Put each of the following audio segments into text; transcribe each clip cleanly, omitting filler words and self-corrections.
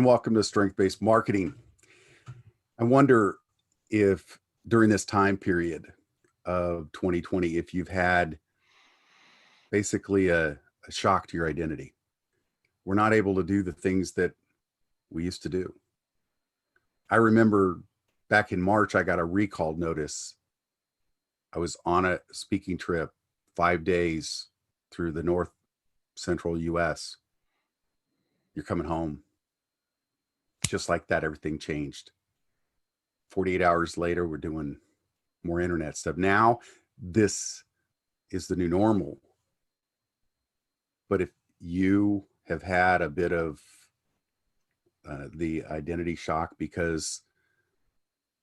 and welcome to Strength-Based Marketing. I wonder if during this time period of 2020, if you've had basically a shock to your identity. We're not able to do the things that we used to do. I remember back in March, I got a recall notice. I was on a speaking trip 5 days through the north central US. You're coming home. Just like that, everything changed. 48 hours later, we're doing more internet stuff. Now, this is the new normal. But if you have had a bit of the identity shock, because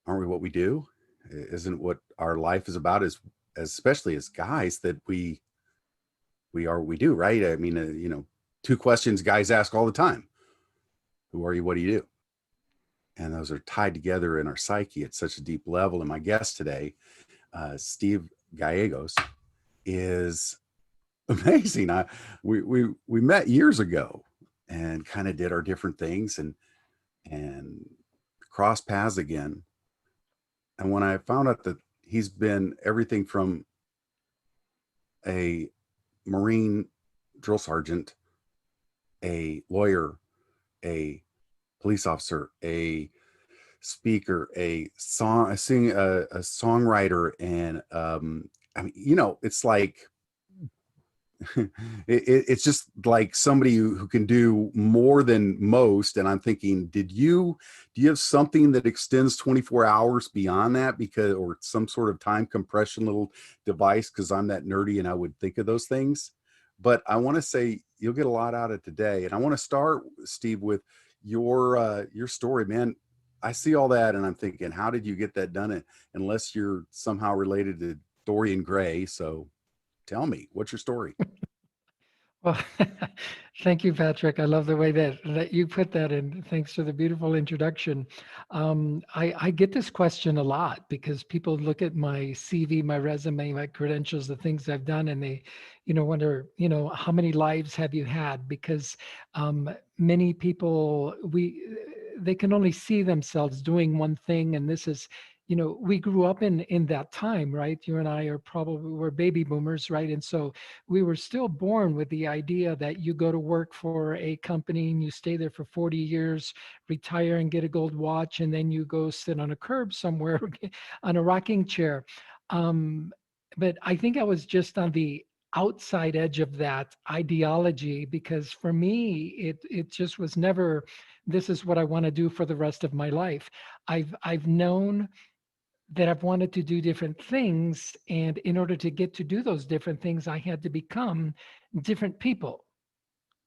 aren't we what we do? Isn't what our life is about, as especially as guys, that we are what we do, right? I mean, two questions guys ask all the time. Who are you? What do you do? And those are tied together in our psyche at such a deep level. And my guest today, Steve Gallegos, is amazing. We met years ago and kind of did our different things and crossed paths again. And when I found out that he's been everything from a Marine drill sergeant, a lawyer, a police officer, a speaker, a songwriter, and I mean, it's like it's just like somebody who can do more than most. And I'm thinking, do you have something that extends 24 hours beyond that, or some sort of time compression little device? Because I'm that nerdy and I would think of those things. But I want to say you'll get a lot out of today. And I want to start, Steve, with your story, man. I see all that and I'm thinking, how did you get that done? Unless you're somehow related to Dorian Gray. So tell me, what's your story? Well, thank you, Patrick. I love the way that you put that in. Thanks for the beautiful introduction. I get this question a lot because people look at my CV, my resume, my credentials, the things I've done, and they, wonder, how many lives have you had? Because many people, they can only see themselves doing one thing, and this is, we grew up in that time, right? You and I we're baby boomers, right? And so we were still born with the idea that you go to work for a company and you stay there for 40 years, retire and get a gold watch, and then you go sit on a curb somewhere on a rocking chair. But I think I was just on the outside edge of that ideology, because for me, it just was never, this is what I want to do for the rest of my life. I've known that I've wanted to do different things. And in order to get to do those different things, I had to become different people,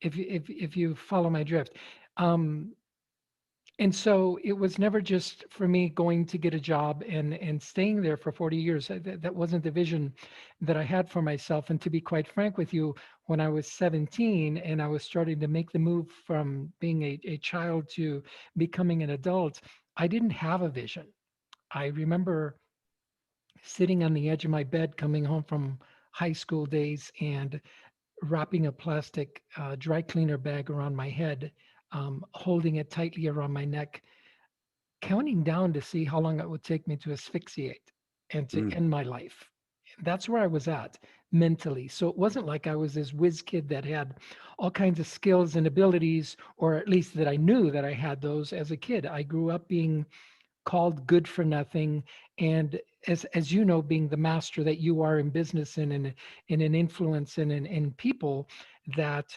if you follow my drift. And so it was never just for me going to get a job and staying there for 40 years. That wasn't the vision that I had for myself. And to be quite frank with you, when I was 17 and I was starting to make the move from being a child to becoming an adult, I didn't have a vision. I remember sitting on the edge of my bed coming home from high school days and wrapping a plastic dry cleaner bag around my head, holding it tightly around my neck, counting down to see how long it would take me to asphyxiate and to Mm. end my life. That's where I was at mentally. So it wasn't like I was this whiz kid that had all kinds of skills and abilities, or at least that I knew that I had those as a kid. I grew up being called good for nothing, and as you know, being the master that you are in business and in an influence and in people, that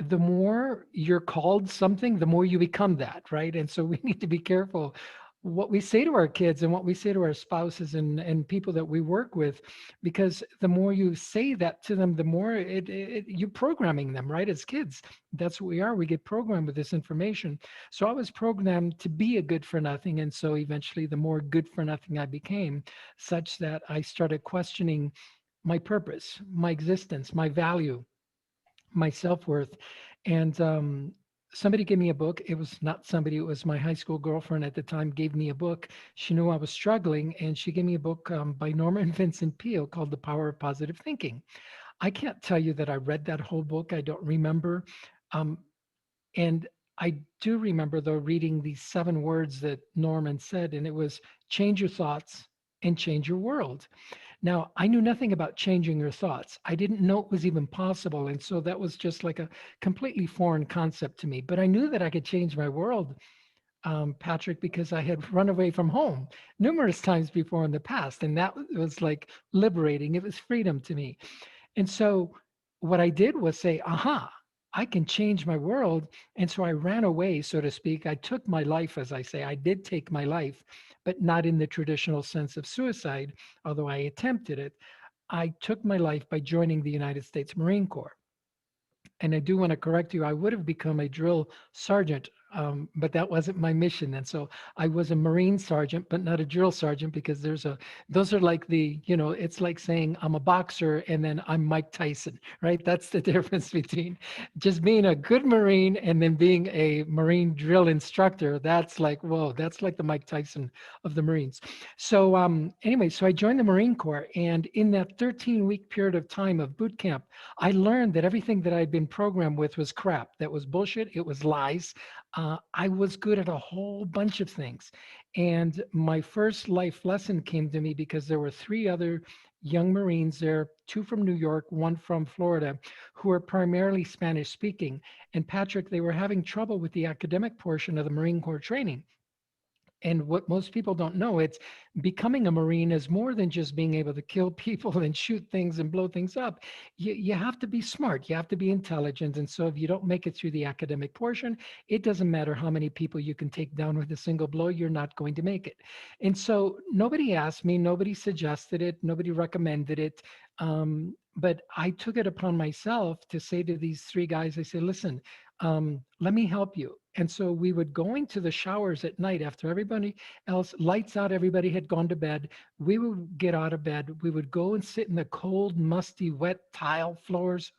the more you're called something, the more you become that, right? And so we need to be careful what we say to our kids and what we say to our spouses and people that we work with, because the more you say that to them, the more you're programming them, right? As kids, that's what we are. We get programmed with this information. So I was programmed to be a good for nothing. And so eventually the more good for nothing I became, such that I started questioning my purpose, my existence, my value, my self-worth. And somebody gave me a book. It was not somebody, it was my high school girlfriend at the time, gave me a book. She knew I was struggling, and she gave me a book by Norman Vincent Peale called The Power of Positive Thinking. I can't tell you that I read that whole book. I don't remember. Um, and I do remember though reading these 7 words that Norman said, and it was change your thoughts and change your world. Now, I knew nothing about changing your thoughts. I didn't know it was even possible. And so that was just like a completely foreign concept to me. But I knew that I could change my world, Patrick, because I had run away from home numerous times before in the past. And that was like liberating. It was freedom to me. And so what I did was say, aha, I can change my world. And so I ran away, so to speak. I took my life, as I say. I did take my life, but not in the traditional sense of suicide, although I attempted it. I took my life by joining the United States Marine Corps. And I do want to correct you. I would have become a drill sergeant, but that wasn't my mission. And so I was a Marine sergeant, but not a drill sergeant, because those are like it's like saying I'm a boxer and then I'm Mike Tyson, right? That's the difference between just being a good Marine and then being a Marine drill instructor. That's like, whoa, that's like the Mike Tyson of the Marines. So anyway, so I joined the Marine Corps, and in that 13-week period of time of boot camp, I learned that everything that I'd been programmed with was crap. That was bullshit. It was lies. I was good at a whole bunch of things. And my first life lesson came to me because there were 3 other young Marines there, 2 from New York, 1 from Florida, who were primarily Spanish speaking. And Patrick, they were having trouble with the academic portion of the Marine Corps training. And what most people don't know, it's becoming a Marine is more than just being able to kill people and shoot things and blow things up. You have to be smart, you have to be intelligent. And so if you don't make it through the academic portion, it doesn't matter how many people you can take down with a single blow, you're not going to make it. And so nobody asked me, nobody suggested it, nobody recommended it. But I took it upon myself to say to these 3 guys, I said, listen, let me help you. And so we would go into the showers at night after everybody else, lights out, everybody had gone to bed. We would get out of bed. We would go and sit in the cold, musty, wet tile floors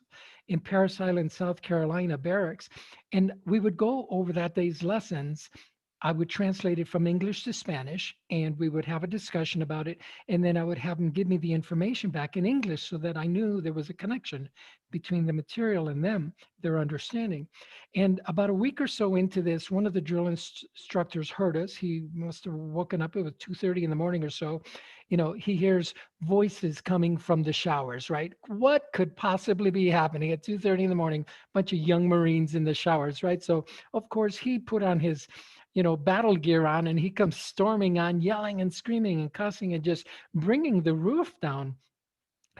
in Parris Island, South Carolina barracks. And we would go over that day's lessons. I would translate it from English to Spanish, and we would have a discussion about it. And then I would have them give me the information back in English so that I knew there was a connection between the material and them, their understanding. And about a week or so into this, one of the drill instructors heard us. He must have woken up. It was 2:30 in the morning or so. He hears voices coming from the showers, right? What could possibly be happening at 2:30 in the morning? Bunch of young Marines in the showers, right? So of course he put on his battle gear on, and he comes storming on, yelling and screaming and cussing and just bringing the roof down,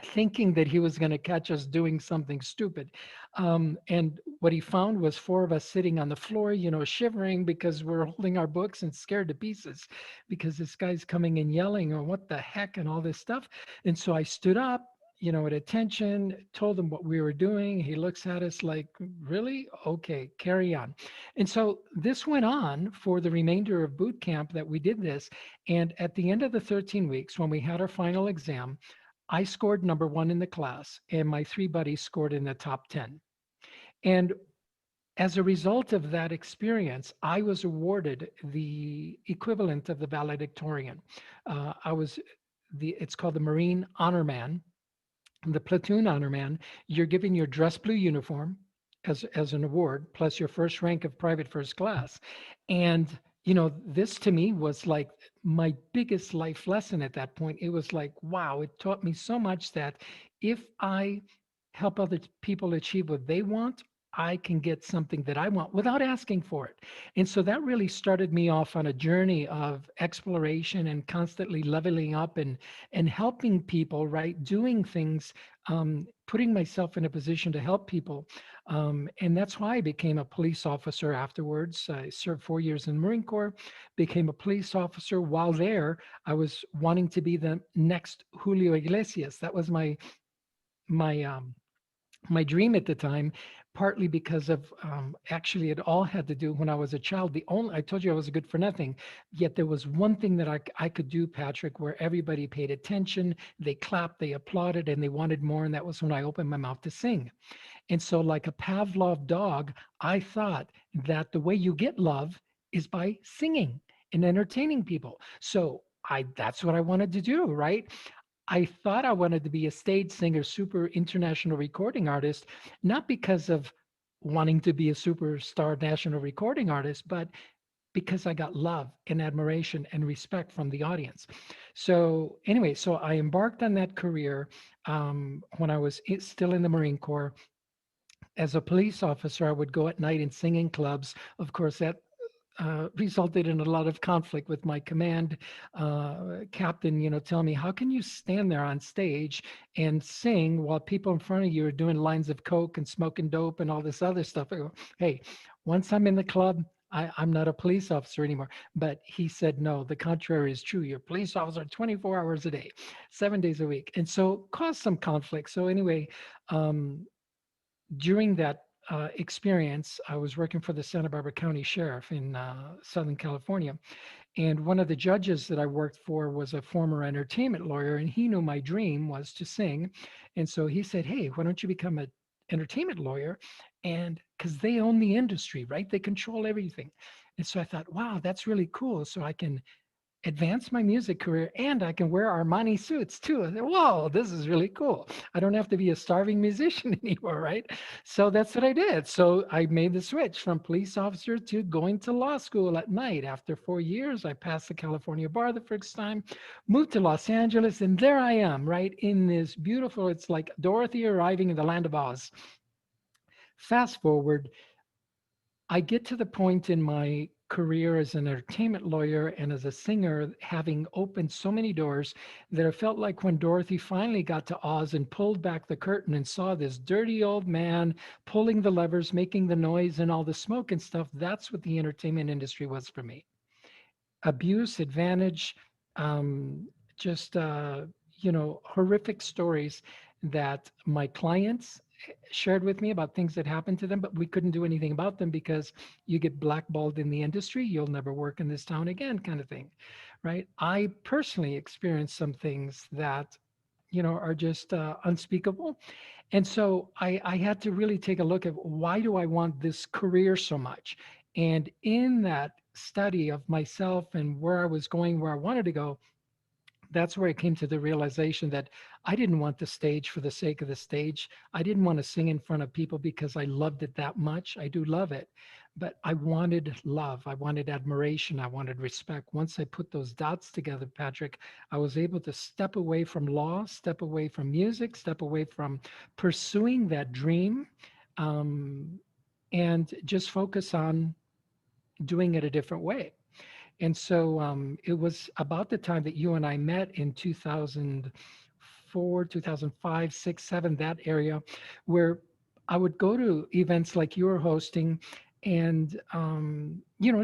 thinking that he was going to catch us doing something stupid. And what he found was 4 of us sitting on the floor, shivering because we're holding our books and scared to pieces because this guy's coming and yelling, or what the heck, and all this stuff. And so I stood up, at attention, told him what we were doing. He looks at us like, really? Okay, carry on. And so this went on for the remainder of boot camp that we did this. And at the end of the 13 weeks, when we had our final exam, I scored number 1 in the class, and my 3 buddies scored in the top 10. And as a result of that experience, I was awarded the equivalent of the valedictorian. I was it's called the Marine Honor Man, the platoon honor man. You're given your dress blue uniform as an award, plus your first rank of private first class. And this to me was like my biggest life lesson at that point. It was like, wow, it taught me so much that if I help other people achieve what they want, I can get something that I want without asking for it. And so that really started me off on a journey of exploration and constantly leveling up and helping people, right? Doing things, putting myself in a position to help people. And that's why I became a police officer afterwards. I served 4 years in the Marine Corps, became a police officer. While there, I was wanting to be the next Julio Iglesias. That was my my dream at the time, partly because of actually it all had to do when I was a child. I told you I was good for nothing, yet there was one thing that I could do, Patrick, where everybody paid attention, they clapped, they applauded, and they wanted more. And that was when I opened my mouth to sing. And so, like a Pavlov dog, I thought that the way you get love is by singing and entertaining people. So that's what I wanted to do, right? I thought I wanted to be a stage singer, super international recording artist, not because of wanting to be a superstar national recording artist, but because I got love and admiration and respect from the audience. So anyway, so I embarked on that career when I was still in the Marine Corps. As a police officer, I would go at night and sing in clubs. Of course, that resulted in a lot of conflict with my command captain. Tell me, how can you stand there on stage and sing while people in front of you are doing lines of coke and smoking dope and all this other stuff? I go, hey, once I'm in the club, I'm not a police officer anymore. But he said, no, the contrary is true. You're a police officer 24 hours a day, 7 days a week. And so caused some conflict. So anyway, um, during that experience, I was working for the Santa Barbara County Sheriff in Southern California. And one of the judges that I worked for was a former entertainment lawyer, and he knew my dream was to sing. And so he said, hey, why don't you become an entertainment lawyer? And because they own the industry, right? They control everything. And so I thought, wow, that's really cool. So I can advance my music career and I can wear Armani suits too. I said, whoa, this is really cool. I don't have to be a starving musician anymore, right? So that's what I did. So I made the switch from police officer to going to law school at night. After 4 years, I passed the California bar the first time, moved to Los Angeles, and there I am, right in this beautiful, it's like Dorothy arriving in the land of Oz. Fast forward, I get to the point in my career as an entertainment lawyer and as a singer, having opened so many doors that I felt like when Dorothy finally got to Oz and pulled back the curtain and saw this dirty old man pulling the levers, making the noise and all the smoke and stuff, that's what the entertainment industry was for me. Abuse, advantage, um, just horrific stories that my clients shared with me about things that happened to them, but we couldn't do anything about them because you get blackballed in the industry, you'll never work in this town again, kind of thing, right? I personally experienced some things that are just unspeakable. And so I had to really take a look at, why do I want this career so much? And in that study of myself and where I was going, where I wanted to go, that's where I came to the realization that I didn't want the stage for the sake of the stage. I didn't want to sing in front of people because I loved it that much. I do love it, but I wanted love. I wanted admiration. I wanted respect. Once I put those dots together, Patrick, I was able to step away from law, step away from music, step away from pursuing that dream, um, and just focus on doing it a different way. And so it was about the time that you and I met in 2004, 2005, 6, 7, that area, where I would go to events like you were hosting and,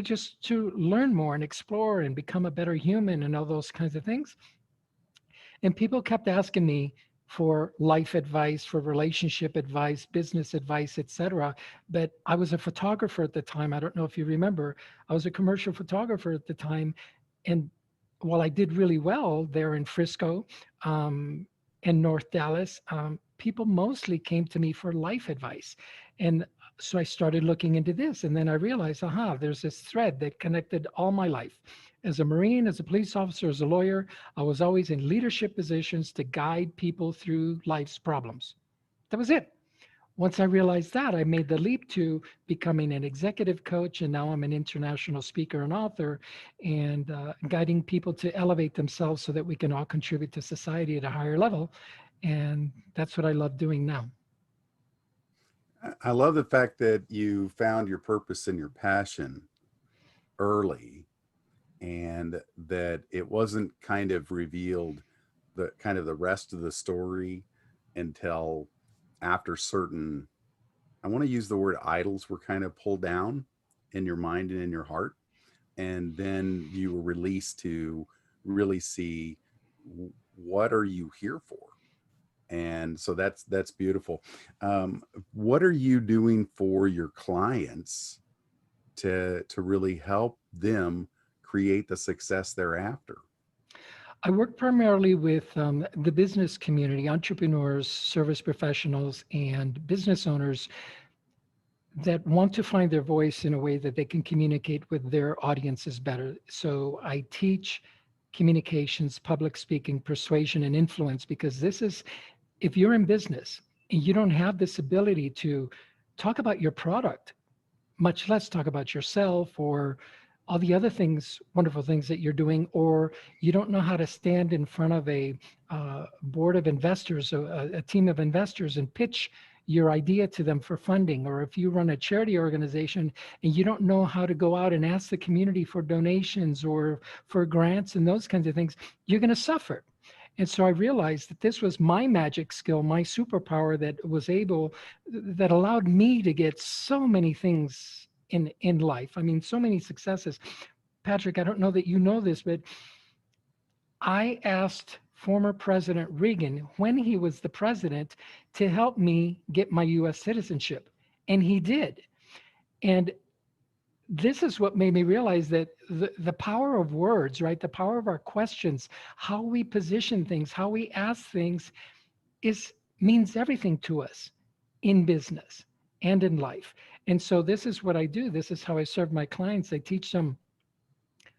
just to learn more and explore and become a better human and all those kinds of things. And people kept asking me for life advice, for relationship advice, business advice, etc. But I was a photographer at the time. I don't know if you remember. I was a commercial photographer at the time. And while I did really well there in Frisco and North Dallas, people mostly came to me for life advice. And so I started looking into this. And then I realized, aha, there's this thread that connected all my life. As a Marine, as a police officer, as a lawyer, I was always in leadership positions to guide people through life's problems. That was it. Once I realized that, I made the leap to becoming an executive coach, and now I'm an international speaker and author, and guiding people to elevate themselves so that we can all contribute to society at a higher level. And that's what I love doing now. I love the fact that you found your purpose and your passion early, and that it wasn't kind of revealed, the kind of the rest of the story, until after certain, I want to use the word, idols were kind of pulled down in your mind and in your heart, and then you were released to really see, what are you here for. And so that's beautiful. What are you doing for your clients to really help them create the success they're after? I work primarily with the business community, entrepreneurs, service professionals, and business owners that want to find their voice in a way that they can communicate with their audiences better. So I teach communications, public speaking, persuasion, and influence, because this is, if you're in business and you don't have this ability talk about your product, much less talk about yourself or all the other things, wonderful things that you're doing, or you don't know how to stand in front of a board of investors, a team of investors, and pitch your idea to them for funding, or if you run a charity organization and you don't know how to go out and ask the community for donations or for grants and those kinds of things, you're going to suffer. And so I realized that this was my magic skill, my superpower that allowed me to get so many things in life. I mean, so many successes. Patrick, I don't know that you know this, but I asked former President Reagan, when he was the president, to help me get my US citizenship. And he did. And this is what made me realize that the power of words, right? The power of our questions, how we position things, how we ask things is means everything to us in business and in life. And so this is what I do. This is how I serve my clients. I teach them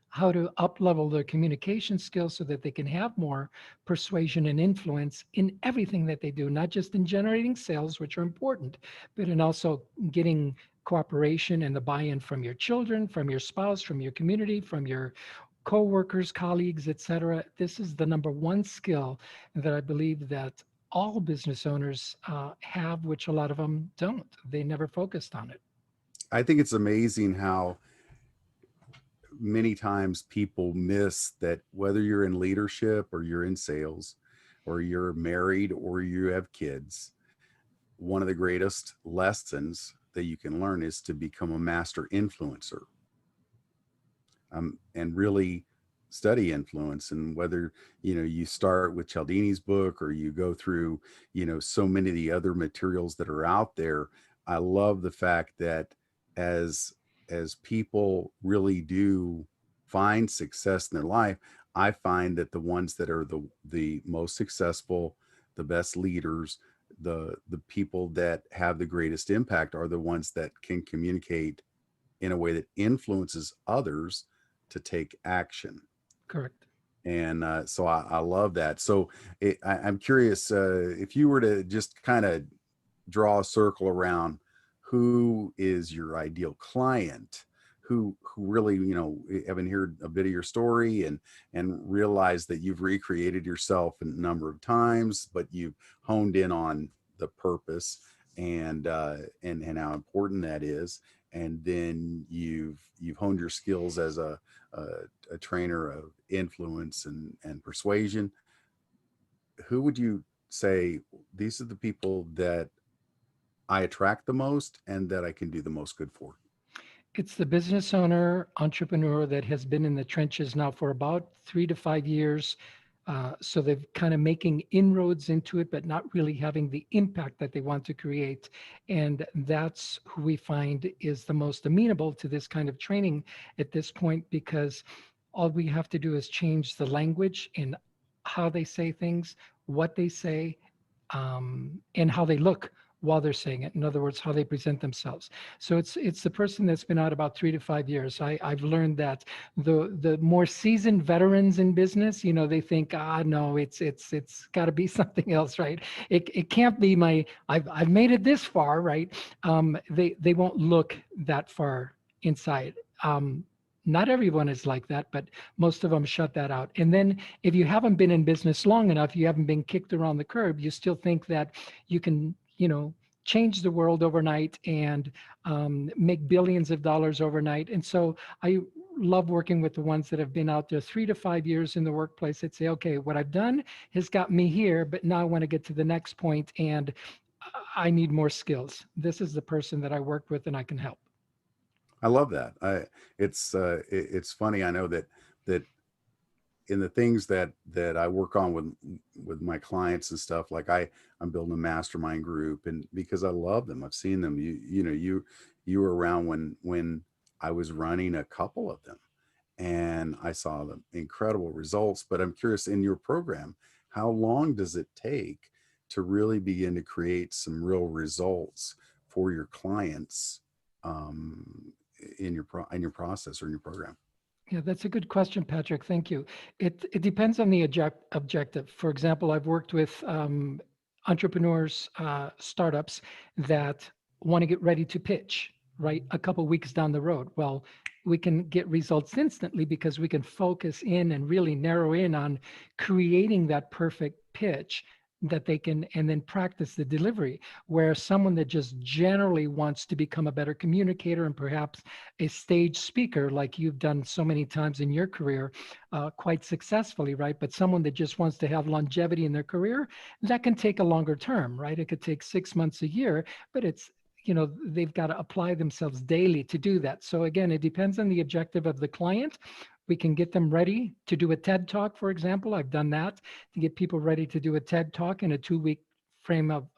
how to up level their communication skills so that they can have more persuasion and influence in everything that they do, not just in generating sales, which are important, but in also getting cooperation and the buy-in from your children, from your spouse, from your community, from your co-workers, colleagues, etc. This is the number one skill that I believe that all business owners have, which a lot of them don't. They never focused on it. I think it's amazing how many times people miss that, whether you're in leadership or you're in sales or you're married or you have kids, one of the greatest lessons that you can learn is to become a master influencer, and really study influence. And whether you start with Cialdini's book or you go through so many of the other materials that are out there, I love the fact that as people really do find success in their life, I find that the ones that are the most successful, the best leaders, the people that have the greatest impact are the ones that can communicate in a way that influences others to take action. Correct. And so I love that. So I'm curious, if you were to just kind of draw a circle around who is your ideal client, who really, having heard a bit of your story and realized that you've recreated yourself a number of times, but you've honed in on the purpose and how important that is. And then you've honed your skills as a trainer of influence and persuasion. Who would you say these are the people that I attract the most and that I can do the most good for? It's the business owner, entrepreneur that has been in the trenches now for about 3 to 5 years. So they're kind of making inroads into it, but not really having the impact that they want to create. And that's who we find is the most amenable to this kind of training at this point, because all we have to do is change the language in how they say things, what they say, and how they look while they're saying it. In other words, how they present themselves. So it's the person that's been out about 3 to 5 years. I've learned that the more seasoned veterans in business, they think, no, it's got to be something else, right? It can't be I've made it this far, right? They won't look that far inside. Not everyone is like that, but most of them shut that out. And then if you haven't been in business long enough, you haven't been kicked around the curb, you still think that you can, change the world overnight and make billions of dollars overnight. And so I love working with the ones that have been out there 3 to 5 years in the workplace that say, okay, what I've done has got me here, but now I want to get to the next point and I need more skills. This is the person that I work with and I can help. I love that. It's funny. I know that in the things that I work on with my clients and stuff, like I'm building a mastermind group, and because I love them, I've seen them. You were around when I was running a couple of them, and I saw the incredible results. But I'm curious, in your program, how long does it take to really begin to create some real results for your clients, in your process or in your program? Yeah, that's a good question, Patrick. Thank you. It depends on the objective. For example, I've worked with entrepreneurs, startups that want to get ready to pitch, right? A couple weeks down the road. Well, we can get results instantly because we can focus in and really narrow in on creating that perfect pitch that they can, and then practice the delivery. Where someone that just generally wants to become a better communicator and perhaps a stage speaker, like you've done so many times in your career, quite successfully, right? But someone that just wants to have longevity in their career, that can take a longer term, right? It could take 6 months, a year, but it's, they've got to apply themselves daily to do that. So again, it depends on the objective of the client. We can get them ready to do a TED talk, for example. I've done that to get people ready to do a TED talk in a 2-week frame of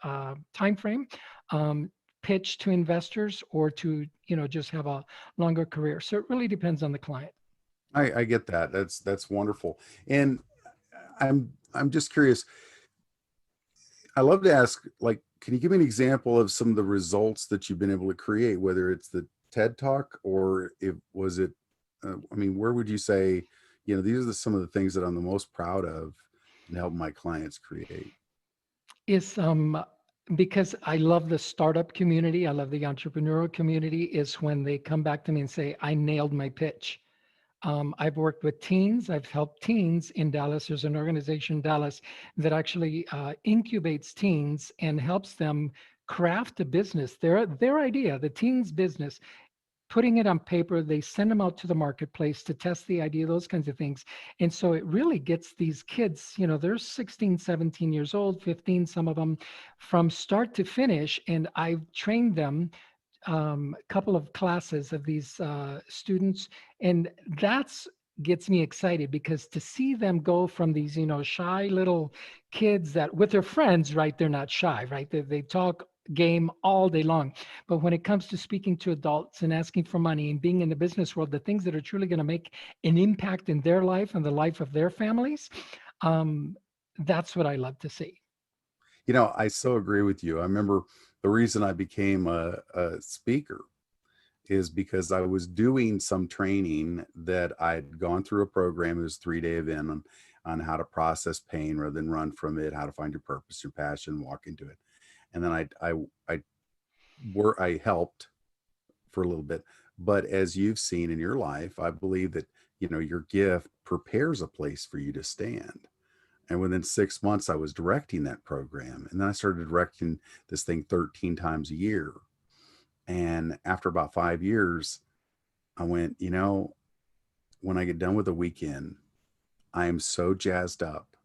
time frame, um, pitch to investors, or to just have a longer career. So it really depends on the client. I get that. That's wonderful. And I'm just curious. I love to ask, like, can you give me an example of some of the results that you've been able to create, whether it's the TED Talk or it was it, I mean, where would you say, these are some of the things that I'm the most proud of and help my clients create? Is because I love the startup community, I love the entrepreneurial community, is when they come back to me and say, I nailed my pitch. I've worked with teens. I've helped teens in Dallas. There's an organization in Dallas that actually incubates teens and helps them craft a business, their idea, the teens business, putting it on paper. They send them out to the marketplace to test the idea, those kinds of things. And so it really gets these kids, they're 16, 17 years old, 15, some of them, from start to finish. And I've trained them a couple of classes of these students, and that's gets me excited, because to see them go from these shy little kids that with their friends, right, they're not shy, right, they talk game all day long, but when it comes to speaking to adults and asking for money and being in the business world, the things that are truly going to make an impact in their life and the life of their families, um, that's what I love to see. I so agree with you. I remember the reason I became a speaker is because I was doing some training that I'd gone through a program. It was a 3-day event on how to process pain rather than run from it, how to find your purpose, your passion, walk into it. And then I helped for a little bit. But as you've seen in your life, I believe that, your gift prepares a place for you to stand. And within 6 months, I was directing that program. And then I started directing this thing 13 times a year. And after about 5 years, I went, when I get done with the weekend, I am so jazzed up,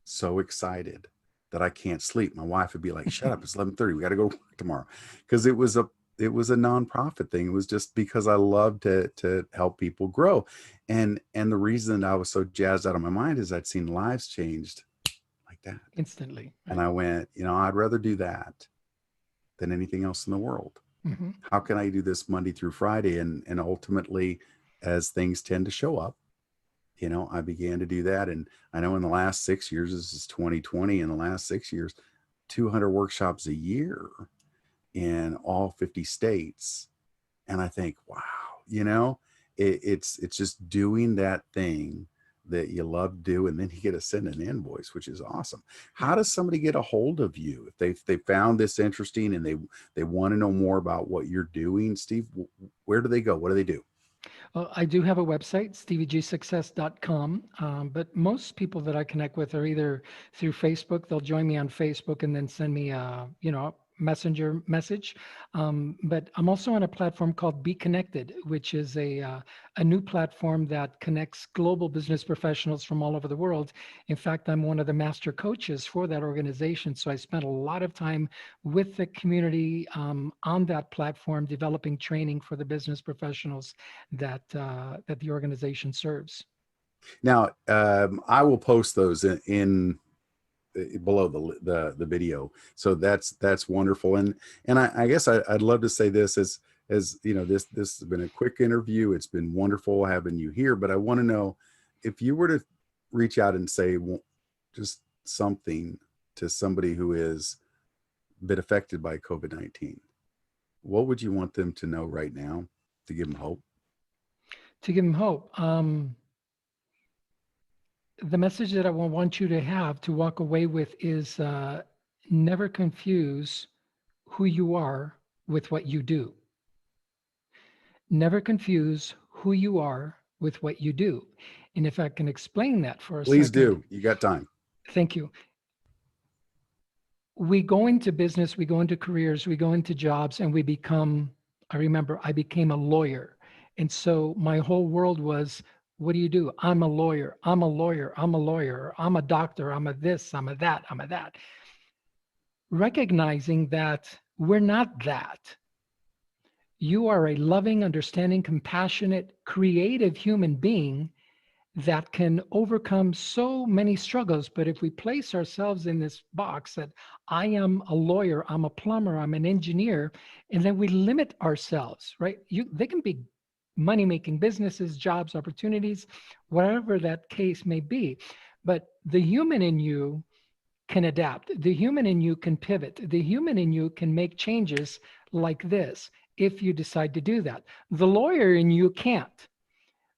so excited that I can't sleep. My wife would be like, shut up, it's 11:30. We got to go to work tomorrow. Because it was a nonprofit thing. It was just because I love to help people grow. And the reason I was so jazzed out of my mind is I'd seen lives changed like that. Instantly, And right? I went, I'd rather do that than anything else in the world. Hmm. How can I do this Monday through Friday? And ultimately, as things tend to show up, I began to do that. And I know in the last 6 years, this is 2020, in the last 6 years, 200 workshops a year in all 50 states. And I think, wow, it's just doing that thing that you love to do, and then you get to send an invoice, which is awesome. How does somebody get a hold of you if they found this interesting and they want to know more about what you're doing, Steve? Where do they go? What do they do? Well, I do have a website, steviegsuccess.com, but most people that I connect with are either through Facebook. They'll join me on Facebook and then send me a, messenger message. But I'm also on a platform called BeeKonnected, which is a new platform that connects global business professionals from all over the world. In fact, I'm one of the master coaches for that organization. So I spent a lot of time with the community on that platform, developing training for the business professionals that the organization serves. Now, I will post those in below the video. So that's wonderful. And I guess I'd love to say this as this has been a quick interview. It's been wonderful having you here, but I want to know if you were to reach out and say just something to somebody who is been affected by COVID-19, what would you want them to know right now to give them hope? To give them hope, the message that I want you to have to walk away with is never confuse who you are with what you do. Never confuse who you are with what you do. And if I can explain that for a Please second, do. You got time. thank you. We go into business, we go into careers, we go into jobs, and we become, I remember I became a lawyer. And so my whole world was, what do you do? I'm a lawyer. I'm a lawyer. I'm a lawyer. I'm a doctor. I'm a this. I'm a that. I'm a that. Recognizing that we're not that. You are a loving, understanding, compassionate, creative human being that can overcome so many struggles. But if we place ourselves in this box that I am a lawyer, I'm a plumber, I'm an engineer, and then we limit ourselves, right? They can be money making businesses, jobs, opportunities, whatever that case may be. But the human in you can adapt. The human in you can pivot. The human in you can make changes like this if you decide to do that. The lawyer in you can't.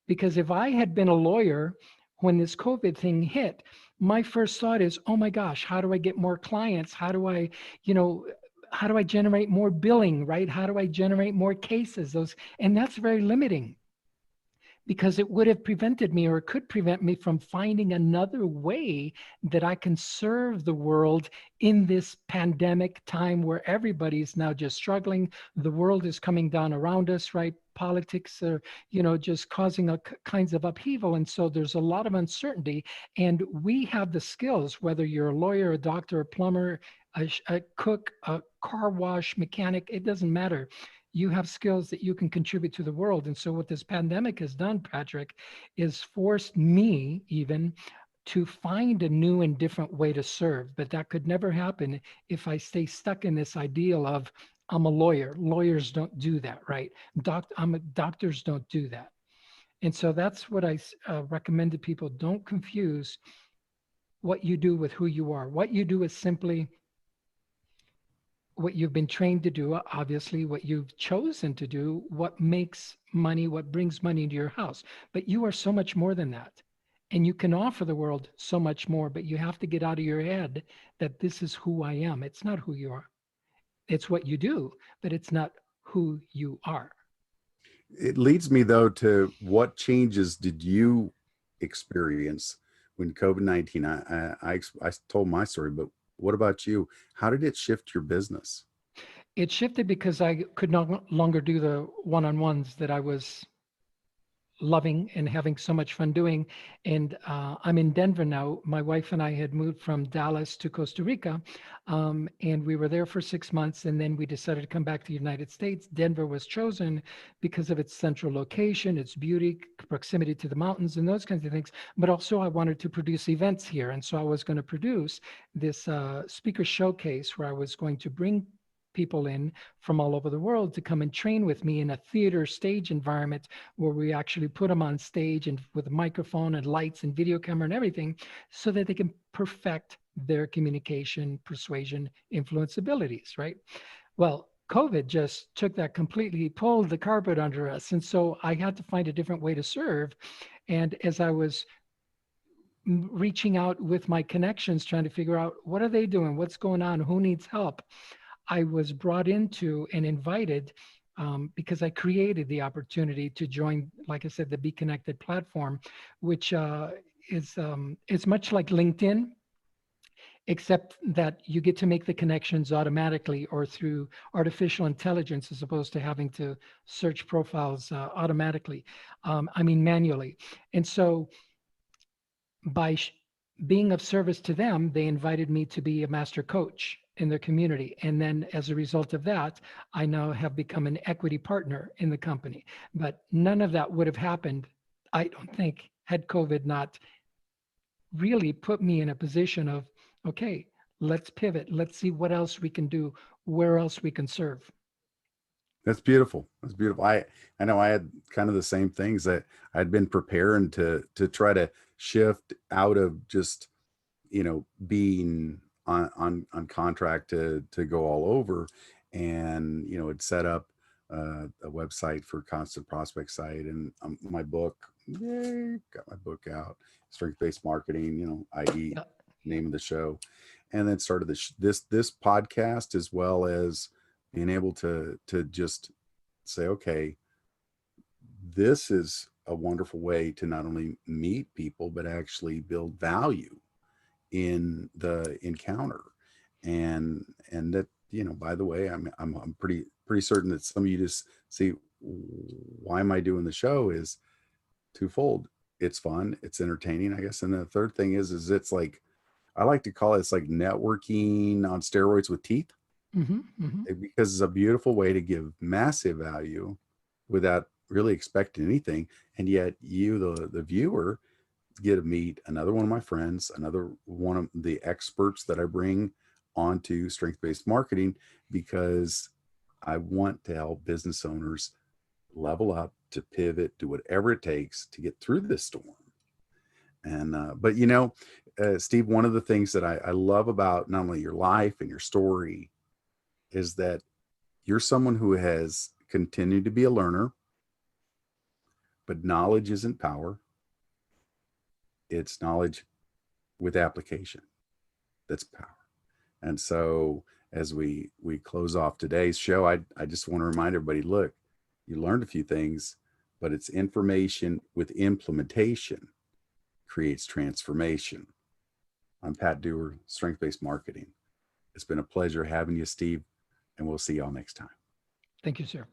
Because if I had been a lawyer when this COVID thing hit, my first thought is, oh my gosh, how do I get more clients? How do I, you know, how do I generate more billing, right? How do I generate more cases? And that's very limiting, because it would have prevented me, or could prevent me, from finding another way that I can serve the world in this pandemic time where everybody's now just struggling. The world is coming down around us, right? Politics are, just causing kinds of upheaval. And so there's a lot of uncertainty. And we have the skills, whether you're a lawyer, a doctor, a plumber, a cook, a car wash mechanic, it doesn't matter. You have skills that you can contribute to the world. And so what this pandemic has done, Patrick, is forced me even to find a new and different way to serve. But that could never happen if I stay stuck in this ideal of, I'm a lawyer. Lawyers don't do that, right? Doctors don't do that. And so that's what I recommend to people. Don't confuse what you do with who you are. What you do is simply what you've been trained to do, obviously, what you've chosen to do, what makes money, what brings money into your house. But you are so much more than that. And you can offer the world so much more, but you have to get out of your head that this is who I am. It's not who you are. It's what you do, but it's not who you are. It leads me though to what changes did you experience when COVID-19? I told my story, but what about you? How did it shift your business? It shifted because I could no longer do the one-on-ones that I was loving and having so much fun doing. And I'm in Denver now. My wife and I had moved from Dallas to Costa Rica, and we were there for 6 months. And then we decided to come back to the United States. Denver was chosen because of its central location, its beauty, proximity to the mountains, and those kinds of things. But also, I wanted to produce events here. And so I was going to produce this speaker showcase where I was going to bring people in from all over the world to come and train with me in a theater stage environment where we actually put them on stage and with a microphone and lights and video camera and everything, so that they can perfect their communication, persuasion, influence abilities, right? Well, COVID just took that completely, pulled the carpet under us. And so I had to find a different way to serve. And as I was reaching out with my connections, trying to figure out what are they doing, what's going on, who needs help, I was brought into and invited, because I created the opportunity to join, like I said, the BeeKonnected platform, which is much like LinkedIn, except that you get to make the connections automatically or through artificial intelligence, as opposed to having to search profiles automatically. Manually. And so by being of service to them, they invited me to be a master coach in their community. And then as a result of that, I now have become an equity partner in the company. But none of that would have happened, I don't think, had COVID not really put me in a position of, okay, let's pivot. Let's see what else we can do, where else we can serve. That's beautiful. That's beautiful. I know I had kind of the same things that I'd been preparing to try to shift out of just, being on contract to go all over, and had set up a website for constant prospect site, and my book, yay, got my book out, strength-based marketing, IE, name of the show, and then started this podcast, as well as being able to just say, okay, this is a wonderful way to not only meet people, but actually build value in the encounter. And that, by the way, I'm pretty certain that some of you just see, why am I doing the show is twofold. It's fun, it's entertaining, I guess. And the third thing is it's like, I like to call it, it's like networking on steroids with teeth, because it's a beautiful way to give massive value without really expecting anything. And yet you, the viewer, get to meet another one of my friends, another one of the experts that I bring onto strength-based marketing, because I want to help business owners level up, to pivot, do whatever it takes to get through this storm. And but Steve, one of the things that I love about not only your life and your story is that you're someone who has continued to be a learner, but knowledge isn't power. It's knowledge with application that's power. And so as we close off today's show, I just want to remind everybody, look, you learned a few things, but it's information with implementation creates transformation. I'm Pat Dewar, Strength-Based Marketing. It's been a pleasure having you, Steve, and we'll see y'all next time. Thank you, sir.